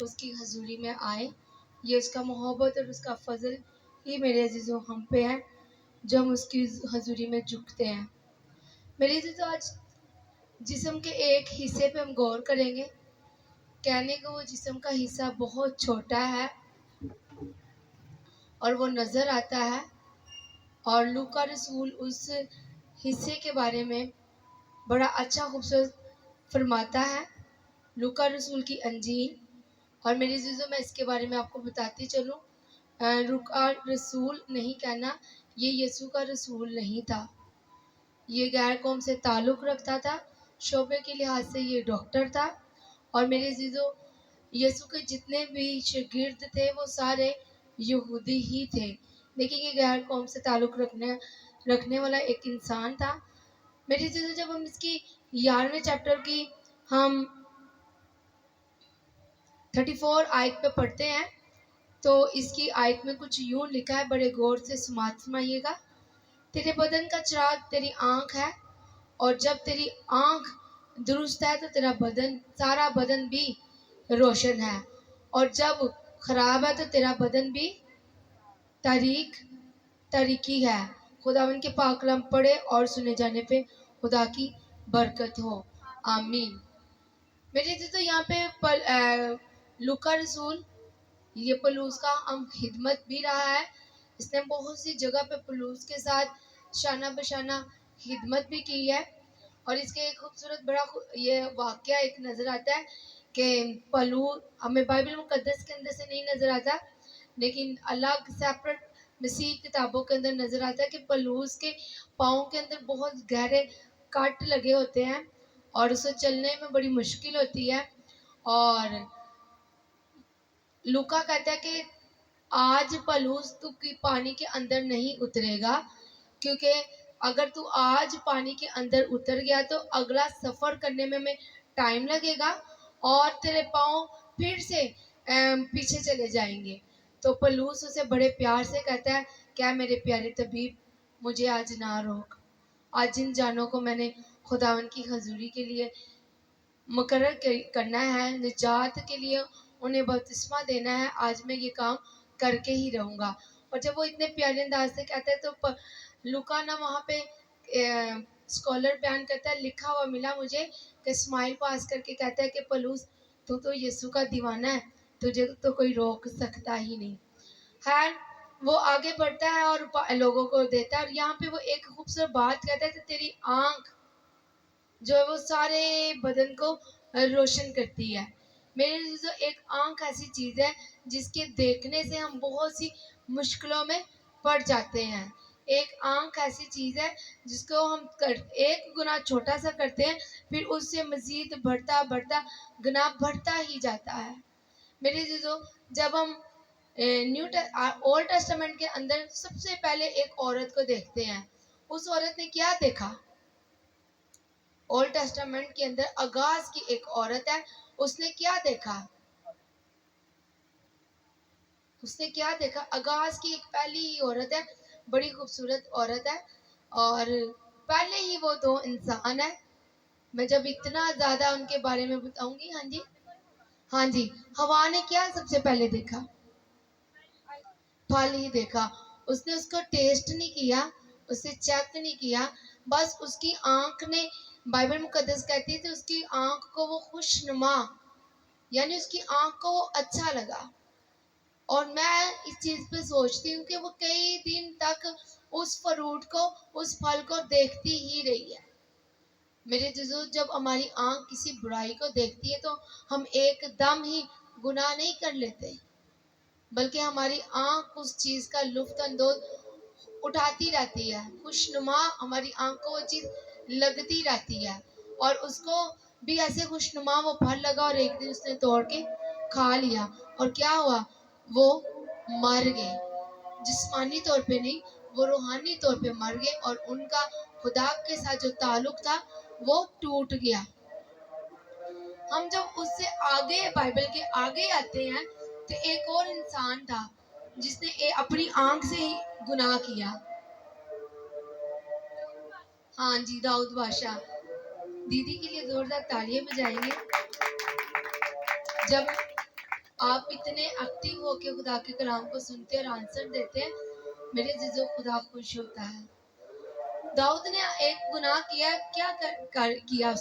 اس کی حضوری میں آئیں. یہ اس کا محبت اور اس کا فضل ہی میرے عزیزوں ہم پہ ہے جو ہم اس کی حضوری میں جھکتے ہیں. میرے عزیزوں آج جسم کے ایک حصے پہ ہم غور کریں گے. کہنے کو وہ جسم کا حصہ بہت چھوٹا ہے اور وہ نظر آتا ہے، اور لوکا رسول اس حصے کے بارے میں بڑا اچھا خوبصورت فرماتا ہے. لوکا رسول کی انجیل. اور میری عزیزوں میں اس کے بارے میں آپ کو بتاتی چلوں. لوکا رسول نہیں کہنا، یہ یسوع کا رسول نہیں تھا. یہ غیر قوم سے تعلق رکھتا تھا. شعبے کے لحاظ سے یہ ڈاکٹر تھا. اور میرے عزیزوں یسوع کے جتنے بھی شاگرد تھے وہ سارے یہودی ہی تھے، لیکن یہ غیر قوم سے تعلق رکھنے والا ایک انسان تھا. میری عزیزوں جب ہم اس کی 11ویں چیپٹر کی ہم 34 آیت پہ پڑھتے ہیں تو اس کی آیت میں کچھ یوں لکھا ہے، بڑے غور سے سمائیے گا. تیرے بدن کا چراغ تیری آنکھ ہے، اور جب تیری آنکھ درست ہے تو تیرا بدن سارا بدن بھی روشن ہے، اور جب خراب ہے تو تیرا بدن بھی تاریکی ہے. خداوند کے پاک کلام پڑھے اور سنے جانے پہ خدا کی برکت ہو، آمین. میرے تو یہاں پہ لوکا رسول یہ پولوس کا ہم خدمت بھی رہا ہے. اس نے بہت سی جگہ پہ پولوس کے ساتھ شانہ بشانہ خدمت بھی کی ہے. اور اس کے ایک خوبصورت بڑا یہ واقعہ ایک نظر آتا ہے کہ پولوس ہمیں بائبل مقدس کے اندر سے نہیں نظر آتا، لیکن الگ سیپریٹ مسیح کتابوں کے اندر نظر آتا ہے کہ پولوس کے پاؤں کے اندر بہت گہرے کٹ لگے ہوتے ہیں اور اسے چلنے میں بڑی مشکل ہوتی ہے. اور لوکا کہتا ہے کہ آج پولوس تو پانی کے اندر نہیں اترے گا، کیونکہ اگر تو آج پانی کے اندر اتر گیا تو اگلا سفر کرنے میں ہمیں ٹائم لگے گا اور تیرے پاؤں پھر سے پیچھے چلے جائیں گے. تو پولوس اسے بڑے پیار سے کہتا ہے، کیا میرے پیارے طبیب مجھے آج نہ روک. آج جن جانوں کو میں نے خداوند کی حضوری کے لیے مقرر کرنا ہے، نجات کے لیے انہیں بپتسمہ دینا ہے، آج میں یہ کام کر کے ہی رہوں گا. اور جب وہ اتنے پیارے انداز سے کہتا ہے تو لوکا نا وہاں پہ اسکالر بیان کرتا ہے، لکھا ہوا ملا مجھے کہ اسماعیل پاس کر کے کہتا ہے کہ پولوس تو یسوع کا دیوانہ ہے، تجھے تو کوئی روک سکتا ہی نہیں. خیر وہ آگے بڑھتا ہے اور لوگوں کو دیتا ہے، اور یہاں پہ وہ ایک خوبصورت بات کہتا ہے کہ تیری آنکھ جو ہے وہ سارے بدن کو روشن کرتی ہے. میرے عزیزو ایک آنکھ ایسی چیز ہے جس کے دیکھنے سے ہم بہت سی مشکلوں میں پڑ جاتے ہیں. ایک آنکھ ایسی چیز ہے جس کو ہم ایک گناہ چھوٹا سا کرتے ہیں پھر اس سے مزید بڑھتا گناہ بڑھتا ہی جاتا ہے. میرے عزیزو جب ہم اولڈ ٹیسٹامنٹ کے اندر سب سے پہلے ایک عورت کو دیکھتے ہیں، اس عورت نے کیا دیکھا؟ اولڈ ٹیسٹامنٹ کے اندر آغاز کی ایک عورت ہے، اس نے کیا دیکھا؟ آغاز کی ایک پہلی ہی عورت ہے، بڑی خوبصورت عورت ہے، اور پہلے ہی وہ دو انسان ہے. میں جب اتنا زیادہ ان کے بارے میں بتاؤں گی. ہاں جی ہوا نے کیا سب سے پہلے دیکھا؟ پھل ہی دیکھا. اس نے اس کو ٹیسٹ نہیں کیا، اسے چیک نہیں کیا، بس اس کی آنکھ نے، بائبل مقدس کہتی ہے کہ اس کی آنکھ کو وہ خوشنما، یعنی اس کی آنکھ کو وہ اچھا لگا. اور میں اس چیز پہ سوچتی ہوں کہ وہ کئی دن تک اس فروٹ کو، اس پھل کو دیکھتی ہی رہی ہے. میرے عزیزو جب ہماری آنکھ کسی برائی کو دیکھتی ہے تو ہم ایک دم ہی گناہ نہیں کر لیتے، بلکہ ہماری آنکھ اس چیز کا لطف اندوز اٹھاتی رہتی ہے. خوشنما ہماری آنکھ کو وہ چیز لگتی رہتی ہے، اور اس کو بھی ایسے خوشنما وہ پھل لگا اور ایک دن اس نے توڑ کے کھا لیا، اور کیا ہوا؟ وہ مر گئے. جسمانی طور پہ نہیں، وہ روحانی طور پہ مر گئے، اور ان کا خدا کے ساتھ جو تعلق تھا وہ ٹوٹ گیا. ہم جب اس سے آگے بائبل کے آگے آتے ہیں تو ایک اور انسان تھا جس نے اپنی آنکھ سے ہی گناہ کیا. ہاں جی داؤد بادشاہ. دیدی کے لیے زوردار تالیاں بجائیں گے. جب آپ اتنے ایکٹیو ہو کے خدا کے کلام کو سنتے اور آنسر دیتے ہیں، میرے عزیزو خدا خوش ہوتا ہے۔ داؤد نے ایک گناہ کیا، کیا کیا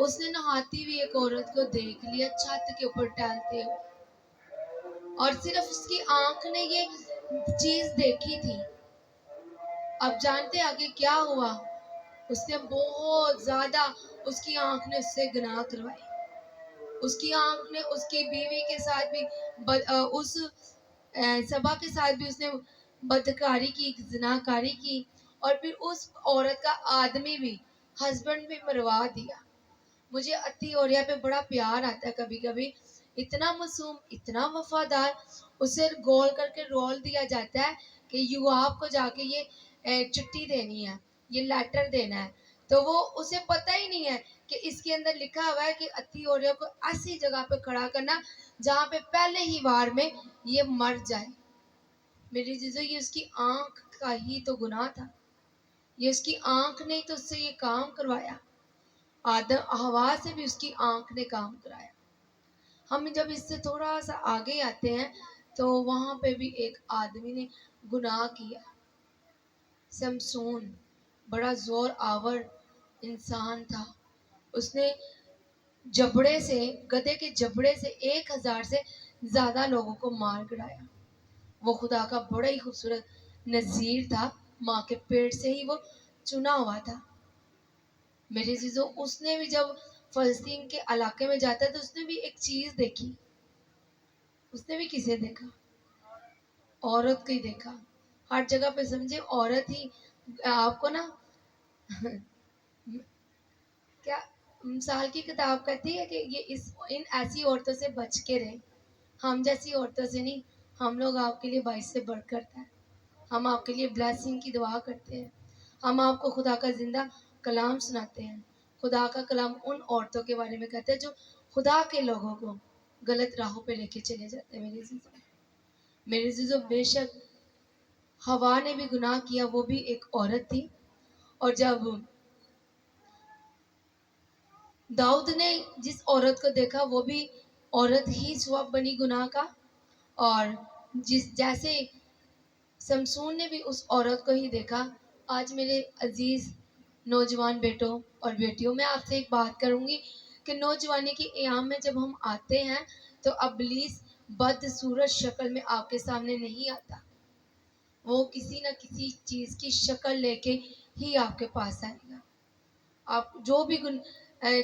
اس نے نہاتی ہوئی ایک عورت کو دیکھ لیا چھت کے اوپر ٹہلتے ہوئے، اور صرف اس کی آنکھ نے یہ چیز دیکھی تھی۔ اب جانتے آگے کیا ہوا؟ اس نے بہت زیادہ، اس کی آنکھ نے اس سے گناہ کروائی، اس کی آنکھ نے اس کی بیوی کے ساتھ بھی اس سبا کے ساتھ بھی اس نے بدکاری کی، زناکاری کی، اور پھر اس عورت کا آدمی بھی، ہسبینڈ بھی مروا دیا۔ مجھے اتی اوریا پہ بڑا پیار آتا ہے کبھی کبھی، اتنا معصوم، اتنا وفادار، اسے گول کر کے رول دیا جاتا ہے کہ یوآب کو جا کے یہ چٹھی دینی ہے، یہ لیٹر دینا ہے، تو وہ اسے پتہ ہی نہیں ہے کہ اس کے اندر لکھا ہوا ہے کہ اتی اوریا کو ایسی جگہ پہ کھڑا کرنا جہاں پہ پہلے ہی وار میں یہ مر جائے۔ میری عزیزو، یہ اس کی آنکھ کا ہی تو گناہ تھا، یہ اس کی آنکھ نے تو اس سے یہ کام کروایا، ہوا سے بھی اس کی آنکھ نے کام کرایا۔ ہم جب اس سے تھوڑا سا آگے آتے ہیں تو وہاں پہ بھی ایک آدمی نے گناہ کیا، سمسون، بڑا زور آور انسان تھا، اس نے جبڑے سے، گدھے کے جبڑے سے 1000 سے زیادہ لوگوں کو مار گرایا۔ وہ خدا کا بڑا ہی خوبصورت نذیر تھا، ماں کے پیٹ سے ہی وہ چنا ہوا تھا۔ میرے عزیزو، اس نے بھی جب فلسطین کے علاقے میں جاتا ہے تو اس نے بھی ایک چیز دیکھی، اس نے بھی کسے دیکھا؟ عورت کو ہی دیکھا۔ ہر جگہ پہ سمجھے عورت ہی آپ کو نا کیا مثال کی کتاب کہتی ہے کہ یہ ان ایسی عورتوں سے بچ کے رہے، ہم جیسی عورتوں سے نہیں۔ ہم لوگ آپ کے لیے باعث سے برکت ہے، ہم آپ کے لیے بلیسنگ کی دعا کرتے ہیں، ہم آپ کو خدا کا زندہ کلام سناتے ہیں۔ خدا کا کلام ان عورتوں کے بارے میں کہتا ہے جو خدا کے لوگوں کو غلط راہوں پہ لے کے چلے جاتے ہیں۔ میرے عزیزو، بے شک ہوا نے بھی گناہ کیا، وہ بھی ایک عورت تھی، اور جب داؤد نے جس عورت کو دیکھا وہ بھی عورت ہی سبب بنی گناہ کا، اور جیسے سمسون نے بھی اس عورت کو ہی دیکھا۔ آج میرے عزیز نوجوان بیٹوں اور بیٹیوں، میں آپ سے ایک بات کروں گی کہ نوجوانی کی ایام میں جب ہم آتے ہیں تو ابلیس بدصورت شکل میں آپ کے سامنے نہیں آتا، وہ کسی نہ کسی چیز کی شکل لے کے ہی آپ کے پاس آئے گا۔ آپ جو بھی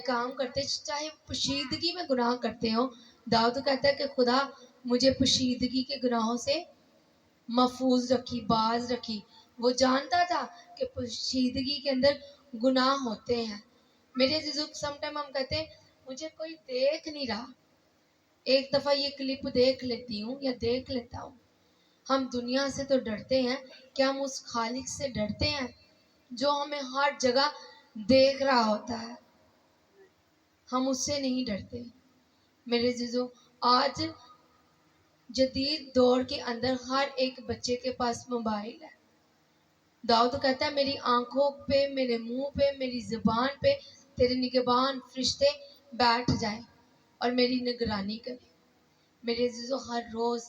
کام کرتے، چاہے پوشیدگی میں گناہ کرتے ہو، داؤد کہتا ہے کہ خدا مجھے پوشیدگی کے گناہوں سے محفوظ رکھی، باز رکھی۔ وہ جانتا تھا کہ پوشیدگی کے اندر گناہ ہوتے ہیں۔ میرے عزیزو، سم ٹائم ہم کہتے ہیں مجھے کوئی دیکھ نہیں رہا، ایک دفعہ یہ کلپ دیکھ لیتی ہوں یا دیکھ لیتا ہوں۔ ہم دنیا سے تو ڈرتے ہیں، کیا ہم اس خالق سے ڈرتے ہیں جو ہمیں ہر جگہ دیکھ رہا ہوتا ہے؟ ہم اس سے نہیں ڈرتے۔ میرے عزیزو، آج جدید دور کے اندر ہر ایک بچے کے پاس موبائل ہے۔ داؤد کہتا ہے میری آنکھوں پہ، میرے منہ پہ، میری زبان پہ تیرے نگہبان فرشتے بیٹھ جائیں اور میری نگرانی کریں۔ میرے عزیزو، ہر روز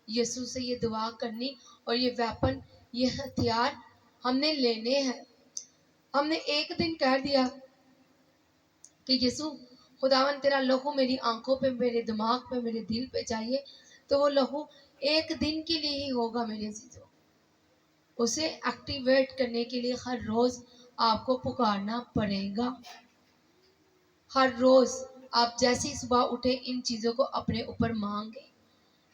یسوع سے یہ دعا کرنی، اور یہ ویپن، یہ ہتھیار ہم نے لینے ہیں۔ ہم نے ایک دن کہہ دیا کہ یسوع خداوند تیرا لہو میری آنکھوں پہ، میرے دماغ پہ، میرے دل پہ چاہیے، تو وہ لہو ایک دن کے لیے ہی ہوگا۔ میرے عزیزو، اسے ایکٹیویٹ کرنے کے لیے ہر روز آپ کو پکارنا پڑے گا۔ ہر روز آپ جیسی صبح اٹھے ان چیزوں کو اپنے اوپر مانگیں۔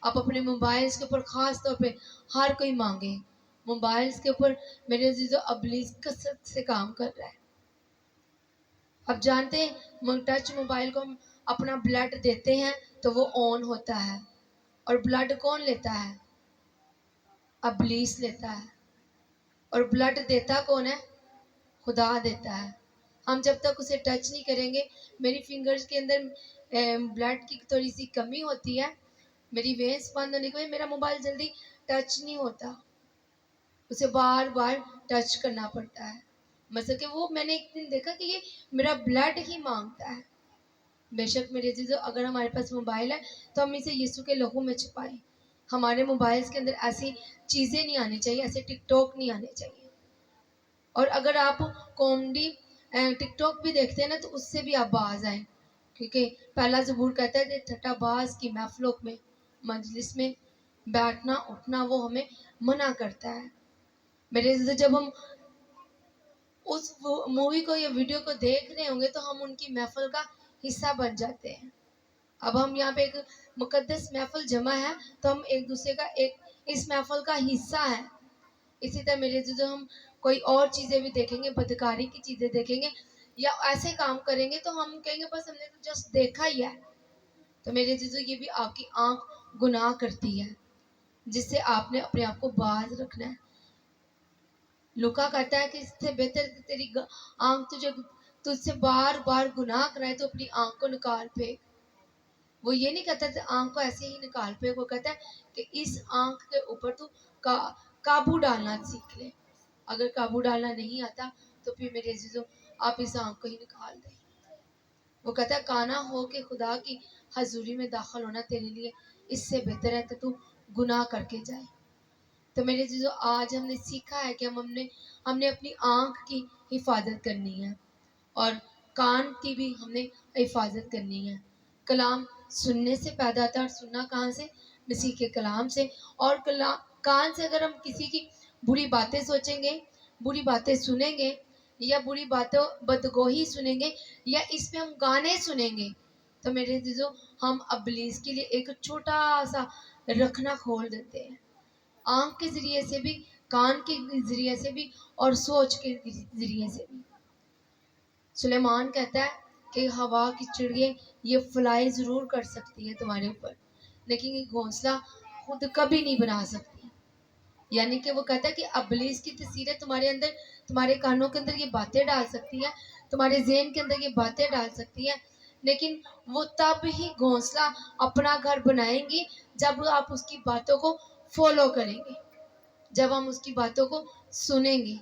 آپ اپنے موبائلز کے اوپر خاص طور پہ ہر کوئی مانگے۔ موبائلز کے اوپر میرے عزیزو ابلیس کثرت سے کام کر رہا ہے۔ اب جانتے ہیں ٹچ موبائل کو ہم اپنا بلڈ دیتے ہیں تو وہ آن ہوتا ہے، اور بلڈ کون لیتا ہے؟ ابلیس لیتا ہے۔ اور بلڈ دیتا کون ہے؟ خدا دیتا ہے۔ ہم جب تک اسے ٹچ نہیں کریں گے، میری فنگرز کے اندر بلڈ کی تھوڑی سی کمی ہوتی ہے، میری وینس بند ہونے کی وجہ میرا موبائل جلدی ٹچ نہیں ہوتا، اسے بار بار ٹچ کرنا پڑتا ہے۔ مثلا کہ وہ میں نے ایک دن دیکھا کہ یہ میرا بلڈ ہی مانگتا ہے، بے شک میرے عزیزو اگر ہمارے پاس موبائل ہے تو ہم اسے یسوع کے لہو میں چھپائیں. ہمارے موبائلز کے اندر ایسی چیزیں نہیں آنی چاہیے, ایسے ٹک ٹاک نہیں آنے چاہیے. اور اگر آپ کامیڈی ٹک ٹاک بھی دیکھتے ہیں نا تو اس سے بھی آپ باز آئیں, کیونکہ پہلا زبور کہتا ہے کہ ٹھٹا باز کی محفلوں میں مجلس میں بیٹھنا اٹھنا وہ ہمیں منع کرتا ہے. میرے عزیزو جب ہم اس مووی کو یا ویڈیو کو دیکھ رہے ہوں گے تو ہم ان کی محفل کا حصہ بن جاتے ہیں. اب ہم یہاں پہ ایک مقدس محفل جمع ہے تو ہم ایک دوسرے کا اس محفل کا حصہ ہے. اسی طرح میرے عزیزو ہم کوئی اور چیزیں بھی دیکھیں گے, بدکاری کی چیزیں دیکھیں گے یا ایسے کام کریں گے تو ہم کہیں گے بس ہم نے تو جسٹ دیکھا ہی ہے. تو میرے عزیزو یہ بھی آپ کی آنکھ گناہ کرتی ہے, جس سے آپ نے اپنے آپ کو باز رکھنا ہے. لوکا کہتا ہے کہ اس سے بہتر تیری آنکھ تجھ سے بار بار گناہ کرائے تو اپنی آنکھ کو نکال پھینک. وہ یہ نہیں کہتا کہ آنکھ کو ایسے ہی نکال پھینک, وہ کہتا ہے کہ اس آنکھ کے اوپر تو قابو ڈالنا سیکھ لے. اگر قابو ڈالنا نہیں آتا تو پھر میرے عزیزو آپ اس آنکھ کو ہی نکال دیں. وہ کہتا ہے کانا ہو کہ خدا کی حضوری میں داخل ہونا تیرے لیے اس سے بہتر ہے کہ تو گناہ کر کے جائے. تو میرے عزیزو آج ہم نے سیکھا ہے کہ ہم نے اپنی آنکھ کی حفاظت کرنی ہے اور کان کی بھی ہم نے حفاظت کرنی ہے. کلام سننے سے پیدا ہوتا ہے, اور سننا کہاں سے؟ مسیح کے کلام سے. اور کان سے اگر ہم کسی کی بری باتیں سوچیں گے, بری باتیں سنیں گے یا بری باتوں بدگوہی سنیں گے یا اس پہ ہم گانے سنیں گے تو میرے عزیزو ہم ابلیس کے لیے ایک چھوٹا سا رکھنا کھول دیتے ہیں. آنکھ کے ذریعے سے بھی, کان کے ذریعے سے بھی اور سوچ کے ذریعے سے بھی. سلیمان کہتا ہے کہ ہوا کی چڑیے یہ فلائی ضرور کر سکتی ہے تمہارے اوپر, لیکن یہ گھونسلہ خود کبھی نہیں بنا سکتی. یعنی کہ وہ کہتا ہے کہ ابلیس کی تصویریں تمہارے اندر, تمہارے کانوں کے اندر یہ باتیں ڈال سکتی ہیں, تمہارے ذہن کے اندر یہ باتیں ڈال سکتی ہیں, لیکن وہ تب ہی گھونسلہ اپنا گھر بنائیں گی جب آپ اس کی باتوں کو فالو کریں گے, جب ہم اس کی باتوں کو سنیں گے,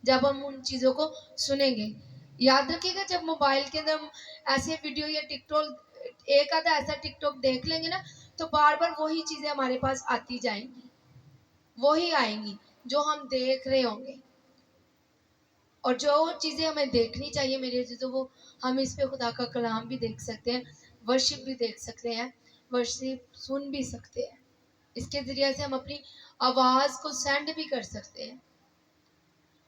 جب ہم ان چیزوں کو سنیں گے. یاد رکھیے گا جب موبائل کے اندر ہم ایسے ویڈیو یا ٹک ٹاک, ایک آدھا ایسا ٹک ٹاک دیکھ لیں گے نا تو بار بار وہی چیزیں ہمارے پاس آتی جائیں گی, وہی آئیں گی جو ہم دیکھ رہے ہوں گے. اور جو چیزیں ہمیں دیکھنی چاہیے میرے عزیزو وہ ہم اس پہ خدا کا کلام بھی دیکھ سکتے ہیں, ورشپ بھی دیکھ سکتے ہیں, ورشپ سن بھی سکتے ہیں. اس کے ذریعے سے ہم اپنی آواز کو سینڈ بھی کر سکتے ہیں.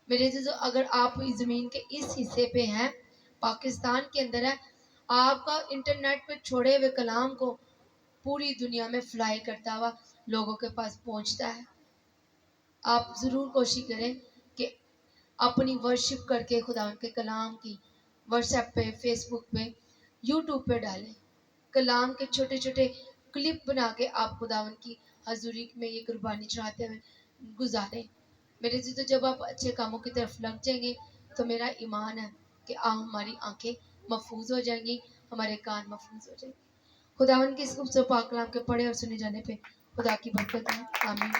میرے عزیزو اگر آپ زمین کے اس حصے پہ ہیں, پاکستان کے اندر ہے, آپ کا انٹرنیٹ پہ چھوڑے ہوئے کلام کو پوری دنیا میں فلائی کرتا ہوا لوگوں کے پاس پہنچتا ہے. آپ ضرور کوشش کریں کہ اپنی ورشپ کر کے خدا کے کلام کی واٹس ایپ پہ, فیس بک پہ, یوٹیوب پہ ڈالیں. کلام کے چھوٹے چھوٹے کلپ بنا کے آپ خداوند کی حضوری میں یہ قربانی چڑھاتے ہوئے گزاریں. میرے عزیزو جب آپ اچھے کاموں کی طرف لگ جائیں گے تو میرا ایمان ہے کہ ہماری آنکھیں محفوظ ہو جائیں گی, ہمارے کان محفوظ ہو جائیں گے. خداوند کے اس خوبصورت پاک کلام کے پڑھے اور سنے جانے پہ خدا کی برکت ہے. آمین.